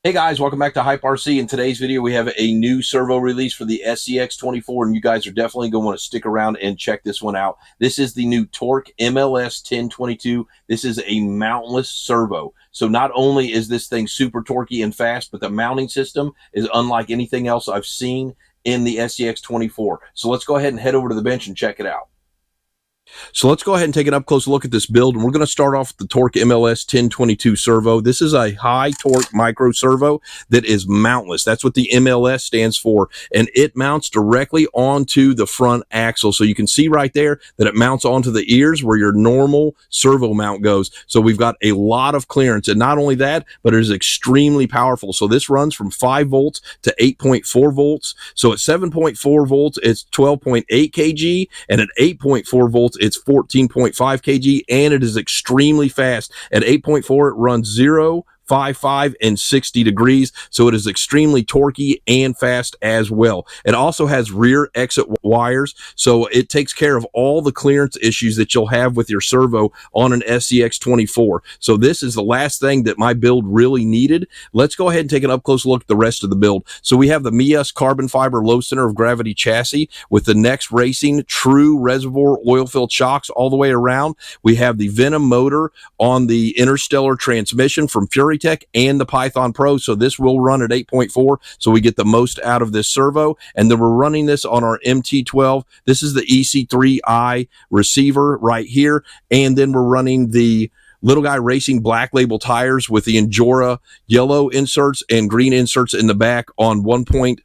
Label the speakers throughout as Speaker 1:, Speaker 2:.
Speaker 1: Hey guys, welcome back to Hype RC. In today's video, we have a new servo release for the SCX24, and you guys are definitely going to want to stick around and check this one out. This is the new TORQ MLS-1022. This is a mountless servo. So not only is this thing super torquey and fast, but the mounting system is unlike anything else I've seen in the SCX24. So let's go ahead and head over to the bench and check it out. So let's go ahead and take an up-close look at this build, and we're going to start off with the TORQ MLS-1022 servo. This is a high-torque micro servo that is mountless. That's what the MLS stands for, and it mounts directly onto the front axle. So you can see right there that it mounts onto the ears where your normal servo mount goes. So we've got a lot of clearance, and not only that, but it is extremely powerful. So this runs from 5 volts to 8.4 volts. So at 7.4 volts, it's 12.8 kg, and at 8.4 volts, it's 14.5 kg, and it is extremely fast. At 8.4, it runs 0, 55, and 60 degrees, so it is extremely torquey and fast as well. It also has rear exit wires, so it takes care of all the clearance issues that you'll have with your servo on an SCX24. So this is the last thing that my build really needed. Let's go ahead and take an up-close look at the rest of the build. So we have the MEUS carbon fiber low center of gravity chassis with the Nexx Racing true reservoir oil-filled shocks all the way around. We have the Venom motor on the interstellar transmission from Furitek and the Python Pro, so this will run at 8.4, so we get the most out of this servo. And then we're running this on our MT12. This is the EC3i receiver right here, and then we're running the Little Guy Racing Black Label tires with the Injora yellow inserts and green inserts in the back on 1.0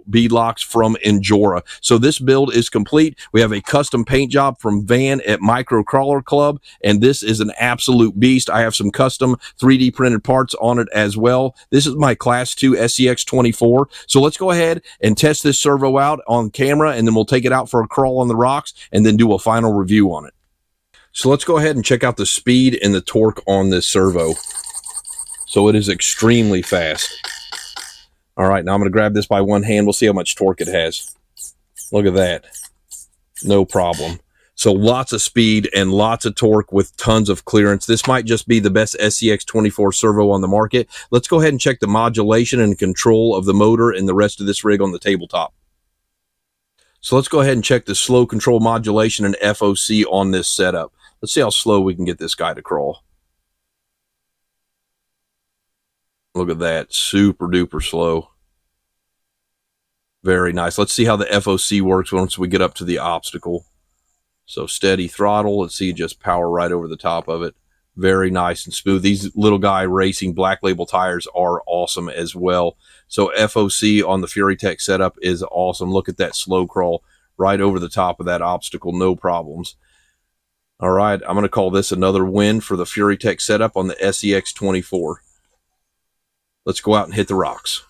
Speaker 1: beadlocks from Injora. So this build is complete. We have a custom paint job from Van at Micro Crawler Club, and this is an absolute beast. I have some custom 3D printed parts on it as well. This is my Class 2 SCX24. So let's go ahead and test this servo out on camera, and then we'll take it out for a crawl on the rocks and then do a final review on it. So let's go ahead and check out the speed and the torque on this servo. So it is extremely fast. All right, now I'm going to grab this by one hand. We'll see how much torque it has. Look at that. No problem. So lots of speed and lots of torque with tons of clearance. This might just be the best SCX24 servo on the market. Let's go ahead and check the modulation and control of the motor and the rest of this rig on the tabletop. So let's go ahead and check the slow control modulation and FOC on this setup. Let's see how slow we can get this guy to crawl. Look at that, super duper slow. Very nice. Let's see how the FOC works once we get up to the obstacle. So steady throttle. Let's see, just power right over the top of it. Very nice and smooth. These Little Guy Racing Black Label tires are awesome as well. So FOC on the Furitek setup is awesome. Look at that slow crawl right over the top of that obstacle, no problems. All right, I'm going to call this another win for the Furitek setup on the SCX24. Let's go out and hit the rocks.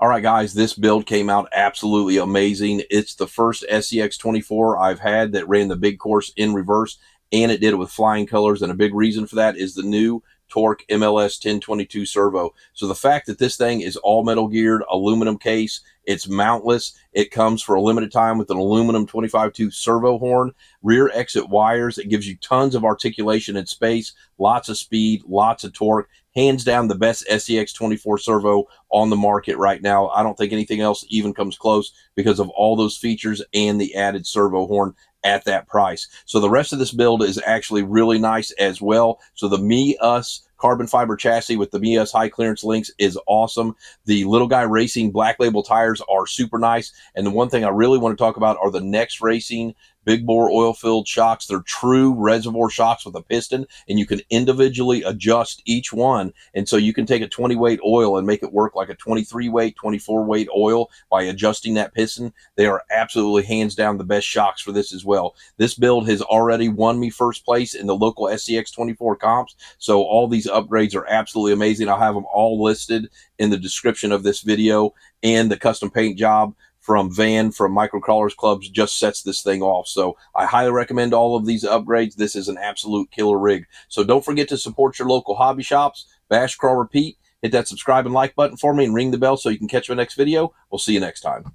Speaker 1: All right, guys, this build came out absolutely amazing. It's the first SCX24 I've had that ran the big course in reverse, and it did it with flying colors. And a big reason for that is the new TORQ MLS-1022 Servo. So the fact that this thing is all metal geared, aluminum case, it's mountless. It comes for a limited time with an aluminum 25-tooth servo horn, rear exit wires. It gives you tons of articulation and space, lots of speed, lots of torque. Hands down the best SCX24 servo on the market right now. I don't think anything else even comes close because of all those features and the added servo horn at that price. So the rest of this build is actually really nice as well. So the MEUS carbon fiber chassis with the MEUS high clearance links is awesome. The Little Guy Racing black label tires are super nice. And the one thing I really want to talk about are the Nexx Racing big bore oil filled shocks. They're true reservoir shocks with a piston, and you can individually adjust each one. And so you can take a 20 weight oil and make it work like a 23 weight, 24 weight oil by adjusting that piston. They are absolutely hands down the best shocks for this as well. This build has already won me first place in the local SCX24 comps. So all these upgrades are absolutely amazing. I'll have them all listed in the description of this video, and the custom paint job from Van from Microcrawlers Clubs just sets this thing off. So I highly recommend all of these upgrades. This is an absolute killer rig. So don't forget to support your local hobby shops. Bash, crawl, repeat. Hit that subscribe and like button for me and ring the bell so you can catch my next video. We'll see you next time.